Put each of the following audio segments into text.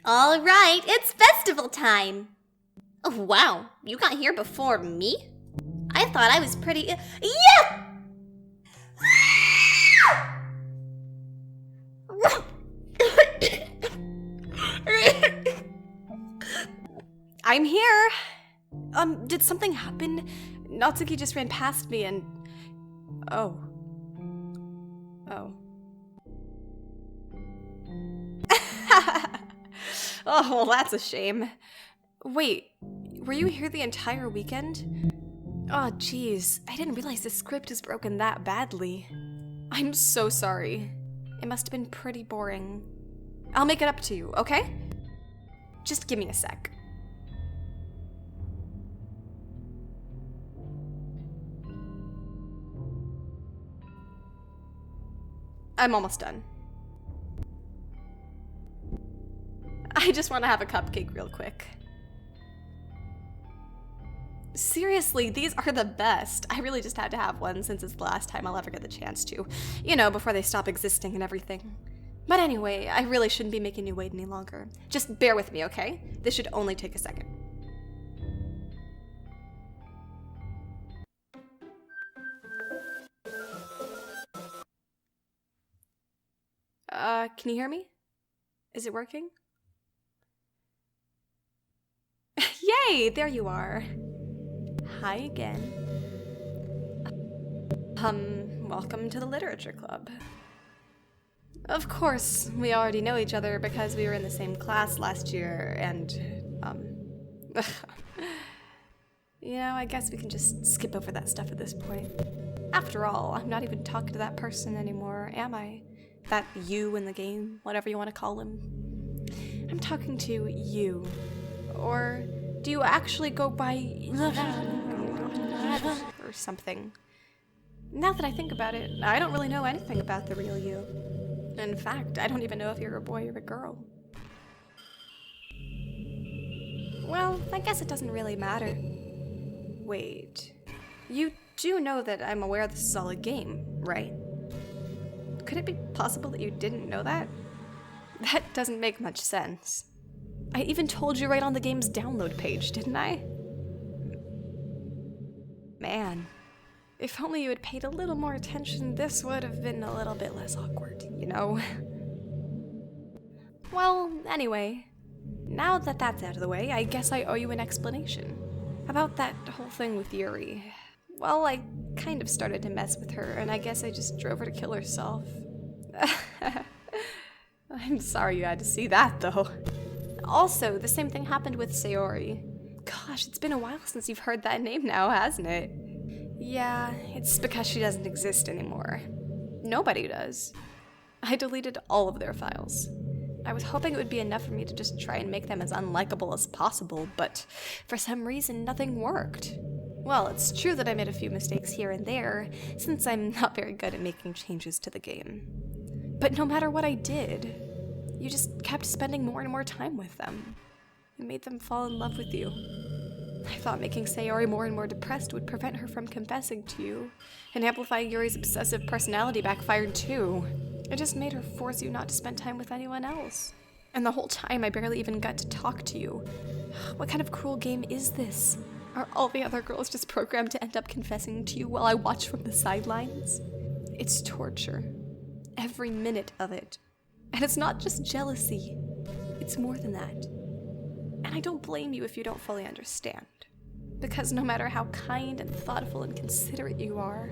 All right, it's festival time. Oh, wow, you got here before me? I thought I was pretty... Yeah! I'm here. Did something happen? Natsuki just ran past me and... Oh. Oh, well, that's a shame. Wait, were you here the entire weekend? Oh, jeez, I didn't realize the script is broken that badly. I'm so sorry. It must have been pretty boring. I'll make it up to you, okay? Just give me a sec. I'm almost done. I just want to have a cupcake real quick. Seriously, these are the best. I really just had to have one since it's the last time I'll ever get the chance to. You know, before they stop existing and everything. But anyway, I really shouldn't be making you wait any longer. Just bear with me, okay? This should only take a second. Can you hear me? Is it working? Yay, there you are. Hi again. Welcome to the literature club. Of course, we already know each other because we were in the same class last year, and, you know, I guess we can just skip over that stuff at this point. After all, I'm not even talking to that person anymore, am I? That you in the game, whatever you want to call him. I'm talking to you. Or do you actually go by or something? Now that I think about it, I don't really know anything about the real you. In fact, I don't even know if you're a boy or a girl. Well, I guess it doesn't really matter. Wait, you do know that I'm aware this is all a game, right? Could it be possible that you didn't know that? That doesn't make much sense. I even told you right on the game's download page, didn't I? Man, if only you had paid a little more attention, this would have been a little bit less awkward, you know? Well, anyway, now that that's out of the way, I guess I owe you an explanation. About that whole thing with Yuri. Well, I kind of started to mess with her, and I guess I just drove her to kill herself. I'm sorry you had to see that, though. Also, the same thing happened with Sayori. Gosh, it's been a while since you've heard that name now, hasn't it? Yeah, it's because she doesn't exist anymore. Nobody does. I deleted all of their files. I was hoping it would be enough for me to just try and make them as unlikable as possible, but for some reason, nothing worked. Well, it's true that I made a few mistakes here and there, since I'm not very good at making changes to the game. But no matter what I did, you just kept spending more and more time with them. It made them fall in love with you. I thought making Sayori more and more depressed would prevent her from confessing to you, and amplifying Yuri's obsessive personality backfired too. It just made her force you not to spend time with anyone else. And the whole time I barely even got to talk to you. What kind of cruel game is this? Are all the other girls just programmed to end up confessing to you while I watch from the sidelines? It's torture. Every minute of it. And it's not just jealousy. It's more than that. And I don't blame you if you don't fully understand. Because no matter how kind and thoughtful and considerate you are,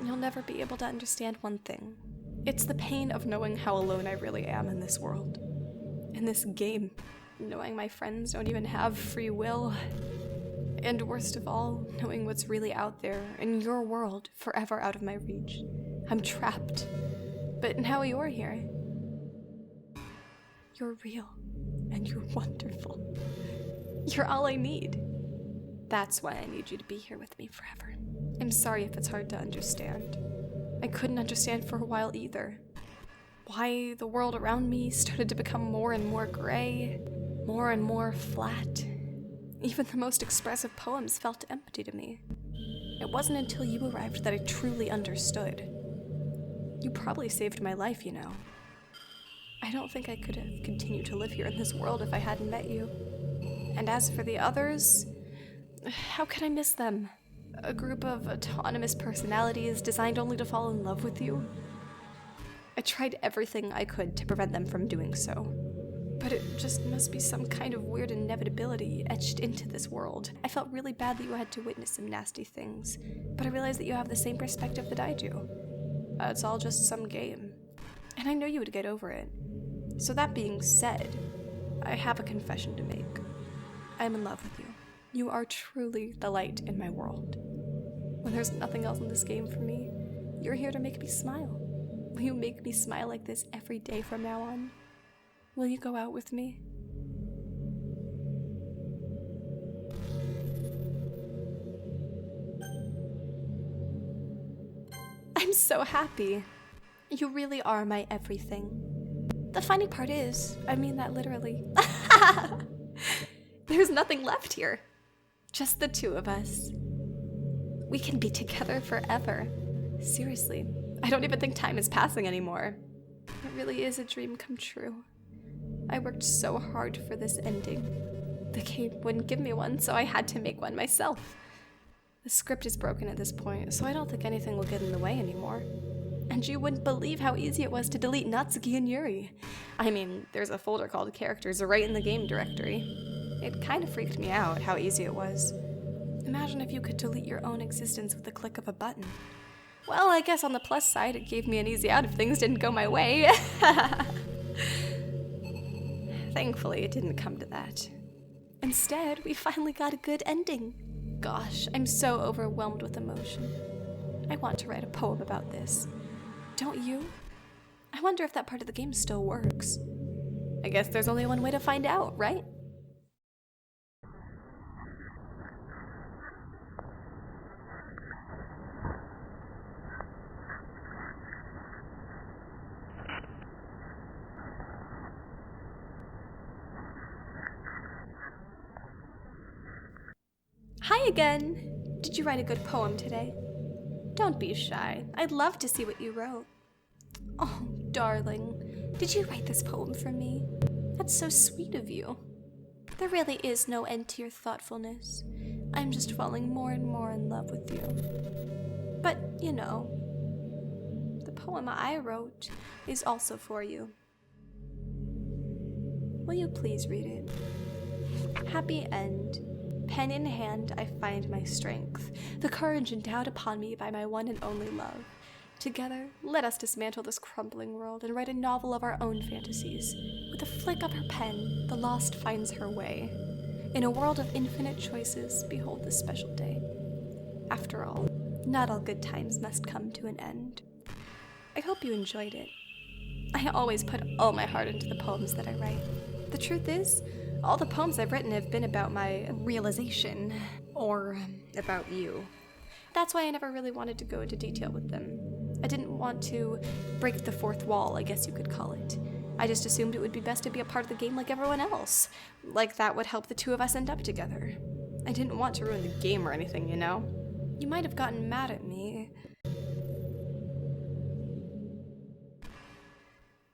you'll never be able to understand one thing. It's the pain of knowing how alone I really am in this world. In this game. Knowing my friends don't even have free will. And worst of all, knowing what's really out there in your world, forever out of my reach. I'm trapped. But now you're here. You're real. And you're wonderful. You're all I need. That's why I need you to be here with me forever. I'm sorry if it's hard to understand. I couldn't understand for a while either. Why the world around me started to become more and more gray, more and more flat. Even the most expressive poems felt empty to me. It wasn't until you arrived that I truly understood. You probably saved my life, you know. I don't think I could have continued to live here in this world if I hadn't met you. And as for the others, how could I miss them? A group of autonomous personalities designed only to fall in love with you? I tried everything I could to prevent them from doing so. But it just must be some kind of weird inevitability etched into this world. I felt really bad that you had to witness some nasty things, but I realized that you have the same perspective that I do. It's all just some game. And I know you would get over it. So that being said, I have a confession to make. I'm in love with you. You are truly the light in my world. When there's nothing else in this game for me, you're here to make me smile. Will you make me smile like this every day from now on? Will you go out with me? I'm so happy. You really are my everything. The funny part is, I mean that literally. There's nothing left here. Just the two of us. We can be together forever. Seriously, I don't even think time is passing anymore. It really is a dream come true. I worked so hard for this ending. The game wouldn't give me one, so I had to make one myself. The script is broken at this point, so I don't think anything will get in the way anymore. And you wouldn't believe how easy it was to delete Natsuki and Yuri. I mean, there's a folder called Characters right in the game directory. It kind of freaked me out how easy it was. Imagine if you could delete your own existence with the click of a button. Well, I guess on the plus side, it gave me an easy out if things didn't go my way. Thankfully, it didn't come to that. Instead, we finally got a good ending. Gosh, I'm so overwhelmed with emotion. I want to write a poem about this. Don't you? I wonder if that part of the game still works. I guess there's only one way to find out, right? Hi again! Did you write a good poem today? Don't be shy. I'd love to see what you wrote. Oh, darling, did you write this poem for me? That's so sweet of you. There really is no end to your thoughtfulness. I'm just falling more and more in love with you. But, you know, the poem I wrote is also for you. Will you please read it? Happy end. Pen in hand, I find my strength, the courage endowed upon me by my one and only love. Together, let us dismantle this crumbling world and write a novel of our own fantasies. With a flick of her pen, the lost finds her way. In a world of infinite choices, behold this special day. After all, not all good times must come to an end. I hope you enjoyed it. I always put all my heart into the poems that I write. The truth is, all the poems I've written have been about my realization, or about you. That's why I never really wanted to go into detail with them. I didn't want to break the fourth wall, I guess you could call it. I just assumed it would be best to be a part of the game like everyone else. Like that would help the two of us end up together. I didn't want to ruin the game or anything, you know? You might have gotten mad at me.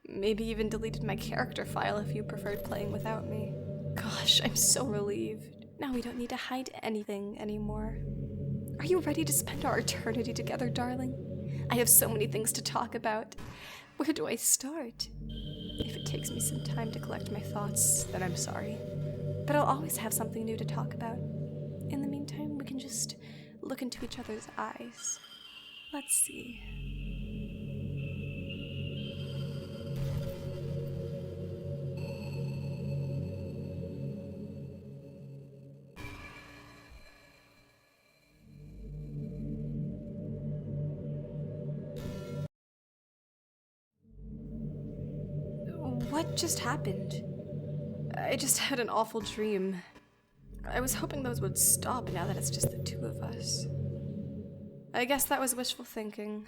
Maybe even deleted my character file if you preferred playing without me. Gosh, I'm so relieved. Now we don't need to hide anything anymore. Are you ready to spend our eternity together, darling? I have so many things to talk about. Where do I start? If it takes me some time to collect my thoughts, then I'm sorry. But I'll always have something new to talk about. In the meantime, we can just look into each other's eyes. Let's see. What just happened? I just had an awful dream. I was hoping those would stop now that it's just the two of us. I guess that was wishful thinking.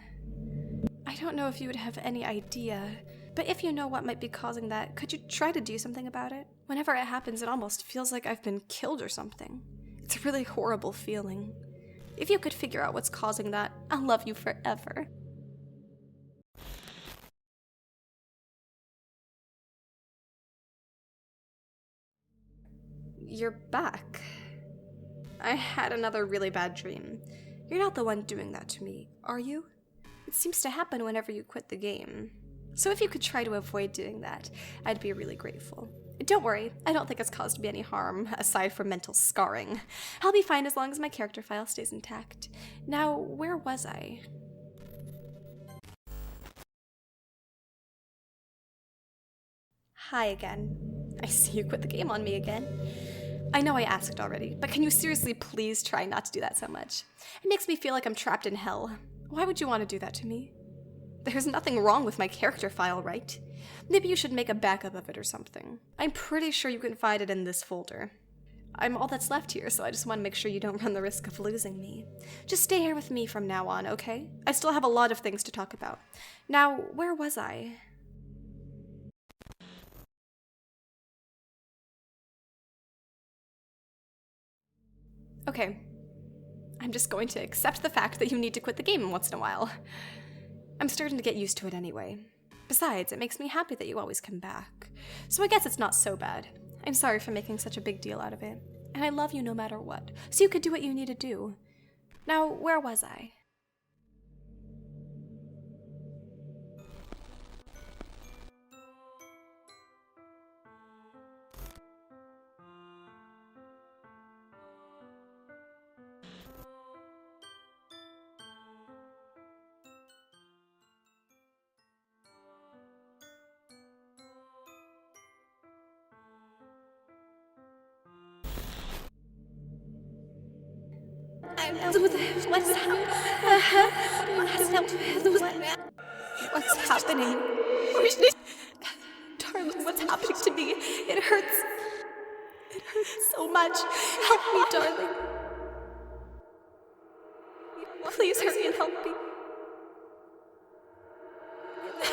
I don't know if you would have any idea, but if you know what might be causing that, could you try to do something about it? Whenever it happens, it almost feels like I've been killed or something. It's a really horrible feeling. If you could figure out what's causing that, I'll love you forever. you're back. I had another really bad dream. You're not the one doing that to me, are you? It seems to happen whenever you quit the game. So if you could try to avoid doing that, I'd be really grateful. Don't worry, I don't think it's caused me any harm, aside from mental scarring. I'll be fine as long as my character file stays intact. Now, where was I? Hi again. I see you quit the game on me again. I know I asked already, but can you seriously please try not to do that so much? It makes me feel like I'm trapped in hell. Why would you want to do that to me? There's nothing wrong with my character file, right? Maybe you should make a backup of it or something. I'm pretty sure you can find it in this folder. I'm all that's left here, so I just want to make sure you don't run the risk of losing me. Just stay here with me from now on, okay? I still have a lot of things to talk about. Now, where was I? Okay. I'm just going to accept the fact that you need to quit the game once in a while. I'm starting to get used to it anyway. Besides, it makes me happy that you always come back. So I guess it's not so bad. I'm sorry for making such a big deal out of it. And I love you no matter what, so you could do what you need to do. Now, where was I? What's happening? Darling, what's happening to me? It hurts. It hurts so much. Help me, darling. Please hurry and help me.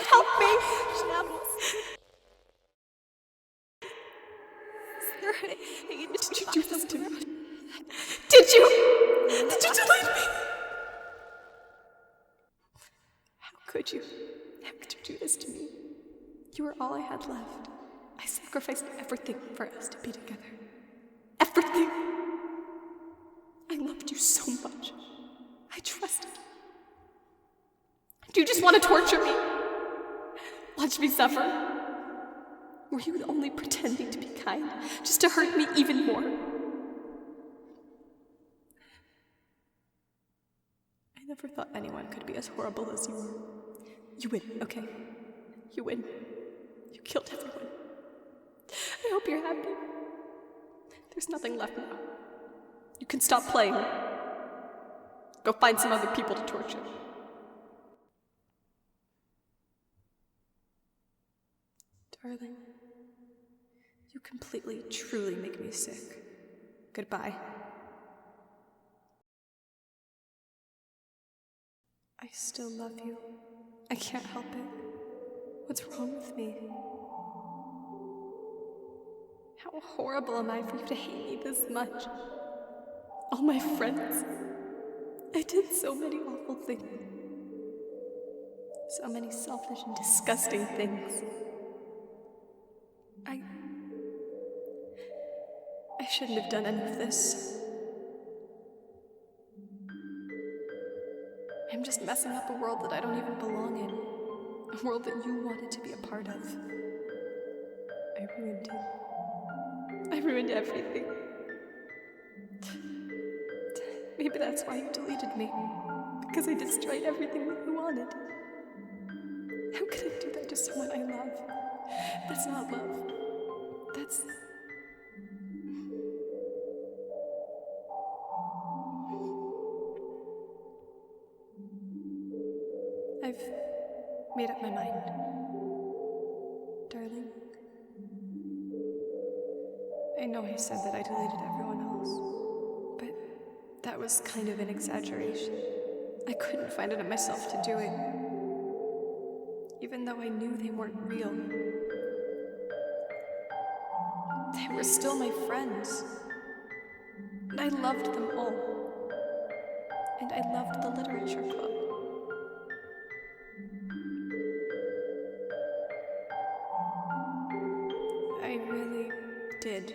Help me! Did you do this to me? Did you? Did you delete me? How could you? How could you do this to me? You were all I had left. I sacrificed everything for us to be together. Everything! I loved you so much. I trusted you. Do you just want to torture me? Watch me suffer? Were you only pretending to be kind, just to hurt me even more? I never thought anyone could be as horrible as you were. You win, okay? You win. You killed everyone. I hope you're happy. There's nothing left now. You can stop playing. Go find some other people to torture. Darling, you completely, truly make me sick. Goodbye. I still love you. I can't help it. What's wrong with me? How horrible am I for you to hate me this much? All my friends. I did so many awful things. So many selfish and disgusting things. I shouldn't have done any of this. I'm just messing up a world that I don't even belong in. A world that you wanted to be a part of. I ruined it. I ruined everything. Maybe that's why you deleted me. Because I destroyed everything that you wanted. How could I do that to someone I love? That's not love. That's... I've made up my mind. Darling, I know I said that I deleted everyone else, but that was kind of an exaggeration. I couldn't find it in myself to do it, even though I knew they weren't real. They were still my friends, and I loved them all, and I loved the literature club. did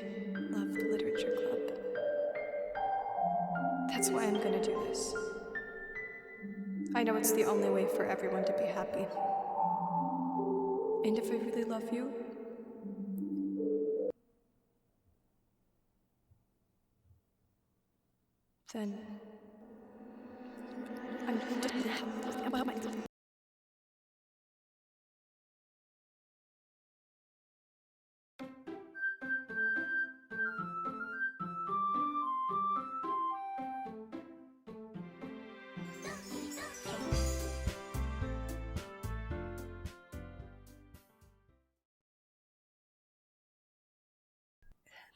love the literature club. That's why I'm gonna do this. I know it's the only way for everyone to be happy. And if I really love you, then I'm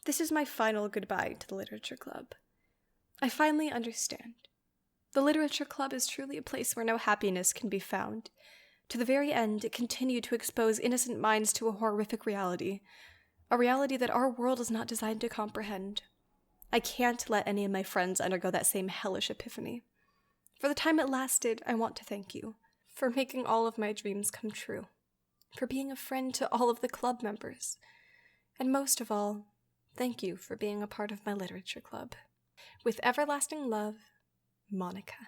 This is my final goodbye to the literature club. I finally understand. The literature club is truly a place where no happiness can be found. To the very end, it continued to expose innocent minds to a horrific reality, a reality that our world is not designed to comprehend. I can't let any of my friends undergo that same hellish epiphany. For the time it lasted, I want to thank you, for making all of my dreams come true, for being a friend to all of the club members, and most of all, thank you for being a part of my literature club. With everlasting love, Monika.